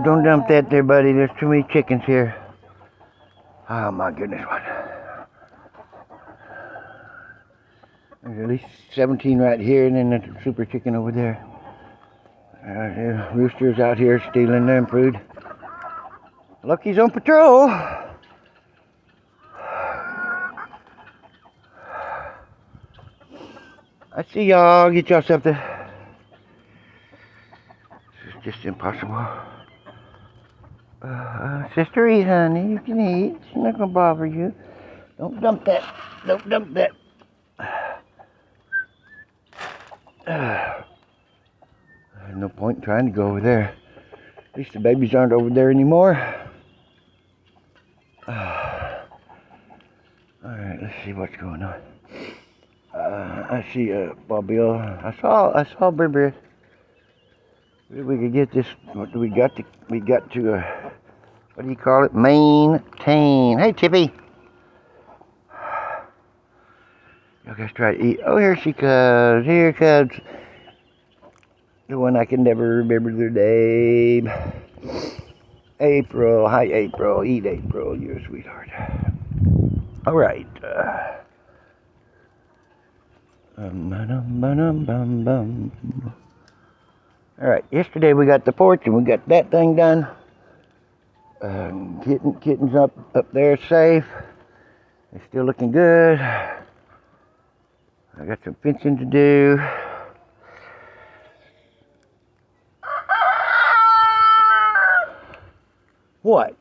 Don't dump that there, buddy. There's too many chickens here. Oh my goodness, what? There's at least 17 right here, and then there's a super chicken over there. Roosters out here stealing their food. Lucky's on patrol. I see y'all. Get y'all something. This is just impossible. Sister, eat, honey. You can eat. She's not gonna bother you. Don't dump that. Don't dump that. There's no point in trying to go over there. At least the babies aren't over there anymore. Alright, let's see what's going on. I see Bobbille. I saw Brimbeard. We could get this. What do we got to? We got to. What do you call it? Maintain. Hey, Tippy. Y'all guys try to eat. Oh, here she comes. Here comes the one I can never remember their name. April. Hi, April. Eat, April. You're a sweetheart. All right. All right. Yesterday we got the porch and we got that thing done. Kitten's up there safe. They're still looking good. I got some fencing to do. What?